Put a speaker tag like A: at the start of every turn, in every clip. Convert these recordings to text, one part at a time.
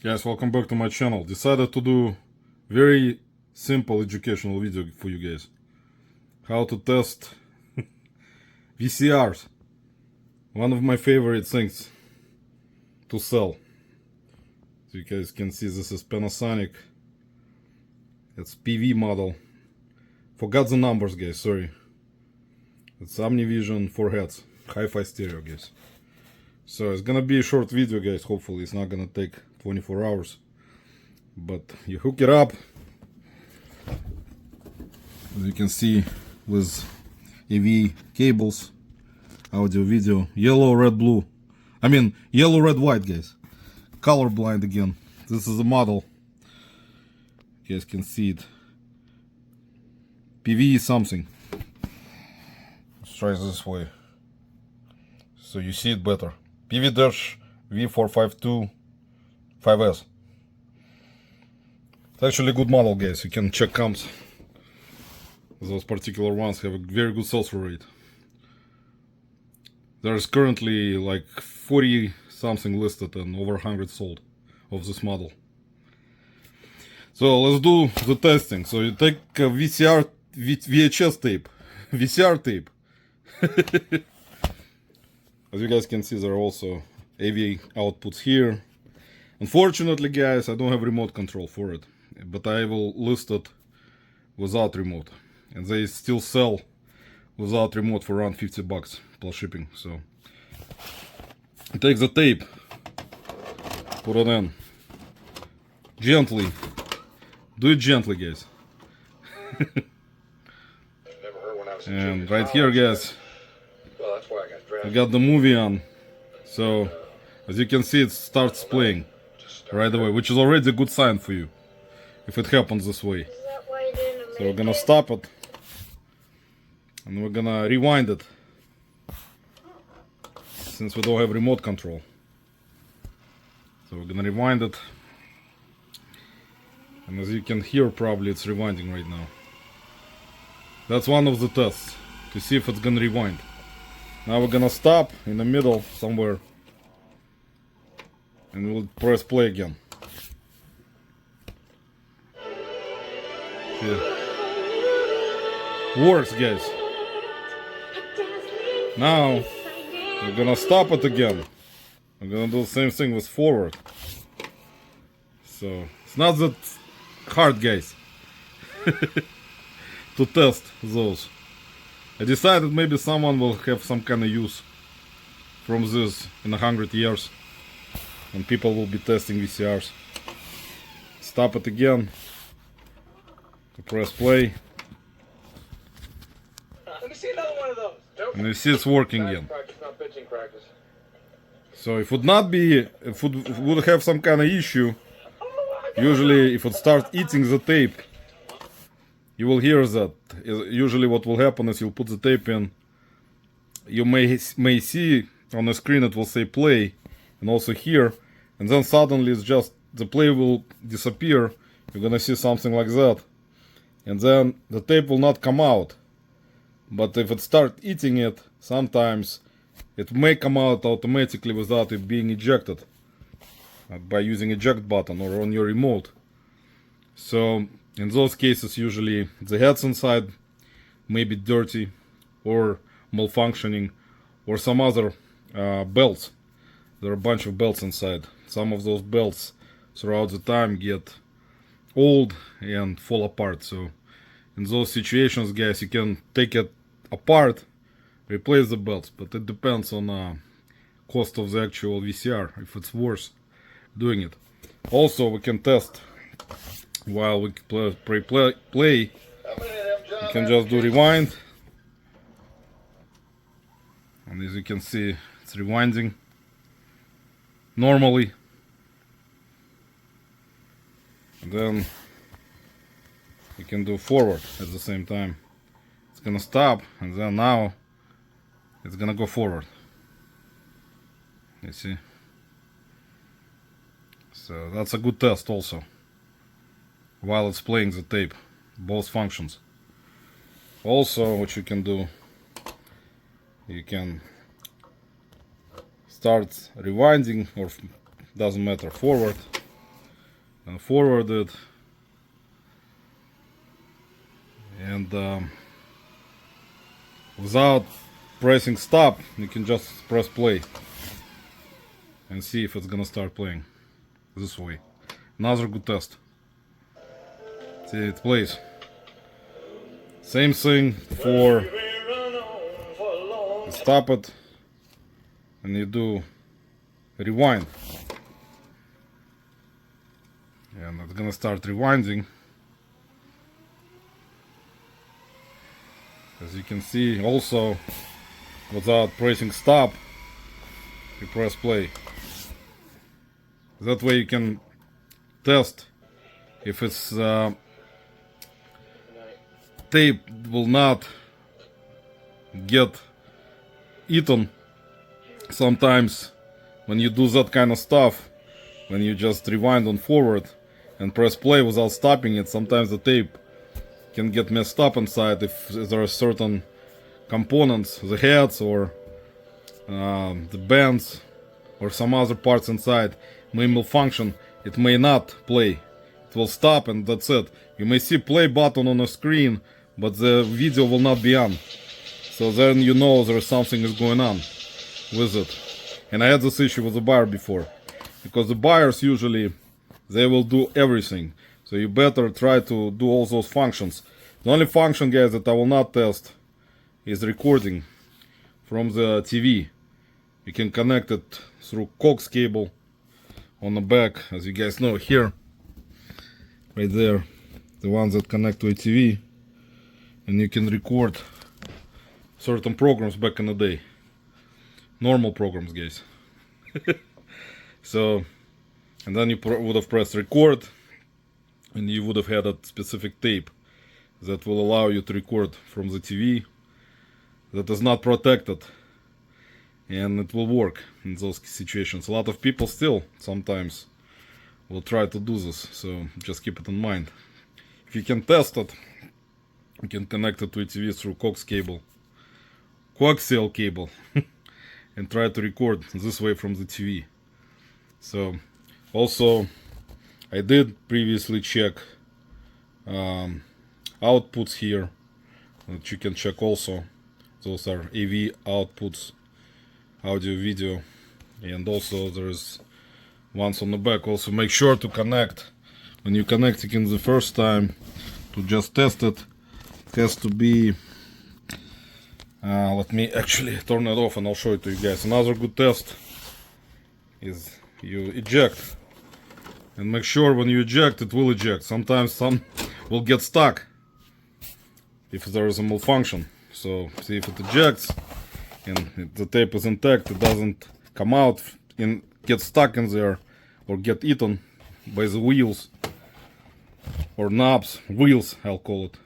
A: Guys, welcome back to my channel. Decided to do very simple educational video for you guys. How to test VCRs. One of my favorite things to sell. So you guys can see this is Panasonic. It's PV model. Forgot the numbers, guys, sorry. It's Omnivision 4 heads. Hi-fi stereo, guys. So it's gonna be a short video, guys. Hopefully it's not gonna take 24 hours. But you hook it up, as you can see, with AV cables, audio, video, yellow, red, blue. I mean, yellow, red, white, guys. Color blind again. This is a model. You guys can see it. PV something. Let's try this way, so you see it better. PV-V452 5S. It's actually a good model, guys. You can check comps. Those particular ones have a very good sell-through rate. There's currently like 40 something listed and over 100 sold of this model. So let's do the testing. So you take a VHS tape, VCR tape. As you guys can see, there are also AV outputs here. Unfortunately, guys, I don't have remote control for it, but I will list it without remote, and they still sell without remote for around 50 bucks plus shipping. So take the tape, put it in gently. Do it gently, guys. And right here, guys, I got the movie on. So as you can see, it starts playing right away, which is already a good sign for you if it happens this way. So we're gonna stop it and we're gonna rewind it, since we don't have remote control. So we're gonna rewind it, and as you can hear, probably it's rewinding right now. That's one of the tests to see if it's gonna rewind. Now we're gonna stop in the middle somewhere and we'll press play again. Yeah. Works, guys. Now we're gonna stop it again. We're gonna do the same thing with forward. So it's not that hard, guys, to test those. I decided maybe someone will have some kind of use from this in 100 years, and people will be testing VCRs. Stop it again. Press play.
B: Let me see another one of those.
A: And you see it's working again. So if it would have some kind of issue, usually if it starts eating the tape, you will hear that. Usually what will happen is you'll put the tape in. You may see on the screen it will say play, and also here, and then suddenly it's just the play will disappear. You're gonna see something like that, and then the tape will not come out. But if it starts eating it, sometimes it may come out automatically without it being ejected by using eject button or on your remote. So in those cases, usually the heads inside may be dirty or malfunctioning, or some other belts. There are a bunch of belts inside. Some of those belts throughout the time get old and fall apart. So in those situations, guys, you can take it apart, replace the belts, but it depends on cost of the actual VCR, if it's worth doing it. Also, we can test while we play. You can just do rewind, and as you can see, it's rewinding normally. And then you can do forward at the same time. It's gonna stop, and then now it's gonna go forward. You see? So that's a good test also, while it's playing the tape, both functions. Also, what you can do, you can start rewinding, or doesn't matter, forward, and forward it, and without pressing stop, you can just press play and see if it's gonna start playing this way. Another good test. See, it plays. Same thing for you stop it and you do rewind, and it's gonna start rewinding. As you can see, also without pressing stop, you press play. That way you can test if it's tape will not get eaten. Sometimes when you do that kind of stuff, when you just rewind on forward and press play without stopping it, sometimes the tape can get messed up inside if there are certain components, the heads or the bands or some other parts inside may malfunction. It may not play. It will stop and that's it. You may see play button on the screen, but the video will not be on. So then you know there's something is going on with it. And I had this issue with the buyer before, because the buyers usually they will do everything. So you better try to do all those functions. The only function, guys, that I will not test is recording from the TV. You can connect it through coax cable on the back, as you guys know here, right there, the ones that connect to a TV, and you can record certain programs back in the day, normal programs, guys. So, and then you would have pressed record, and you would have had a specific tape that will allow you to record from the TV that is not protected, and it will work in those situations. A lot of people still sometimes will try to do this, so just keep it in mind. If you can test it, you can connect it to a TV through coax cable, coaxial cable, and try to record this way from the TV. So also I did previously check outputs here that you can check also. Those are AV outputs, audio, video, and also there's ones on the back. Also make sure to connect. When you connect it in the first time, to just test it, it has to be let me actually turn it off and I'll show it to you guys. Another good test is you eject, and make sure when you eject it will eject. Sometimes some will get stuck if there is a malfunction. So see if it ejects and if the tape is intact, it doesn't come out and get stuck in there or get eaten by the wheels or knobs, wheels I'll call it.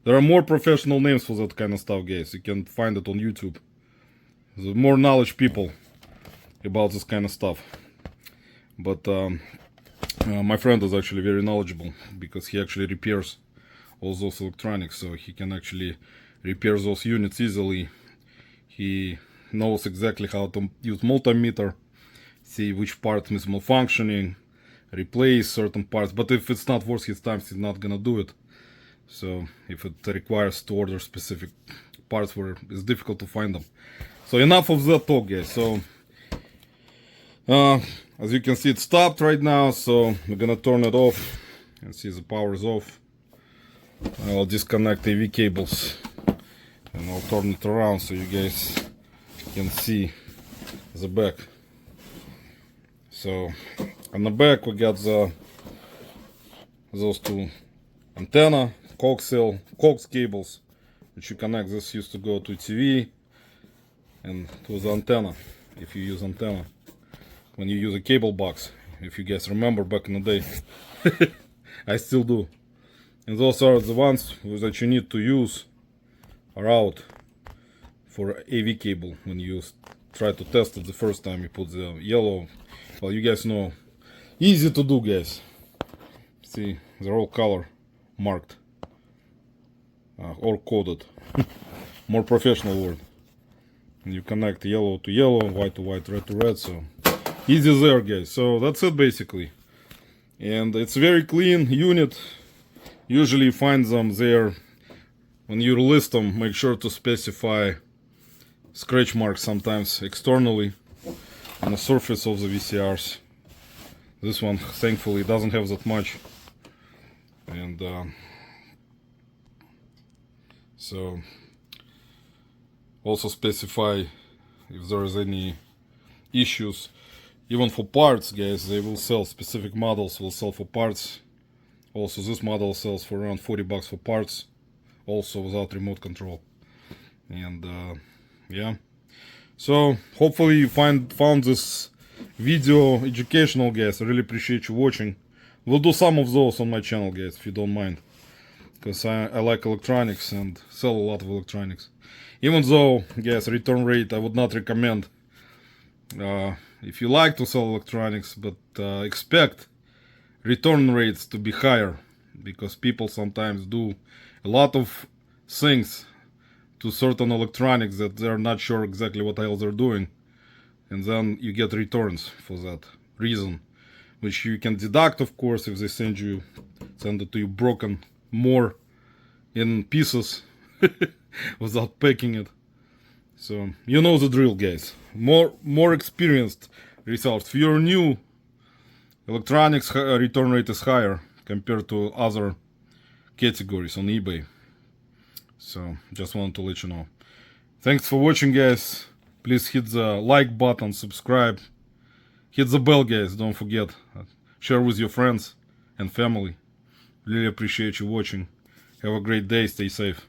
A: There are more professional names for that kind of stuff, guys. You can find it on YouTube. There's more knowledge people about this kind of stuff. But my friend is actually very knowledgeable because he actually repairs all those electronics, so he can actually repair those units easily. He knows exactly how to use multimeter, see which part is malfunctioning, replace certain parts. But if it's not worth his time, he's not gonna do it. So if it requires to order specific parts where it's difficult to find them. So enough of that talk, guys. So as you can see, it stopped right now, so we're gonna turn it off and see the power is off. I'll disconnect AV cables and I'll turn it around so you guys can see the back. So on the back we got those two antenna, coax cables, which you connect. This used to go to TV and to the antenna, if you use antenna when you use a cable box, if you guys remember back in the day. I still do. And those are the ones that you need to use are out for AV cable. When you try to test it the first time, you put the yellow. Well, you guys know, easy to do, guys. See, they're all color marked or coded. More professional word. And you connect yellow to yellow, white to white, red to red. So easy there, guys. So that's it basically. And it's very clean unit. Usually you find them there. When you list them, make sure to specify scratch marks sometimes externally on the surface of the VCRs. This one thankfully doesn't have that much. And so also specify if there is any issues. Even for parts, guys, they will sell specific models, will sell for parts. Also this model sells for around $40 for parts, also without remote control. And yeah, so hopefully you found this video educational, guys. I really appreciate you watching. We'll do some of those on my channel, guys, if you don't mind, because I like electronics and sell a lot of electronics. Even though, guys, return rate I would not recommend if you like to sell electronics, but expect return rates to be higher, because people sometimes do a lot of things to certain electronics that they're not sure exactly what the hell they're doing, and then you get returns for that reason, which you can deduct, of course, if they send it to you broken more in pieces without packing it. So you know the drill, guys. More experienced resellers. If you're new, electronics return rate is higher compared to other categories on eBay. So just wanted to let you know. Thanks for watching, guys. Please hit the like button, subscribe, hit the bell, guys. Don't forget, share with your friends and family. Really appreciate you watching. Have a great day. Stay safe.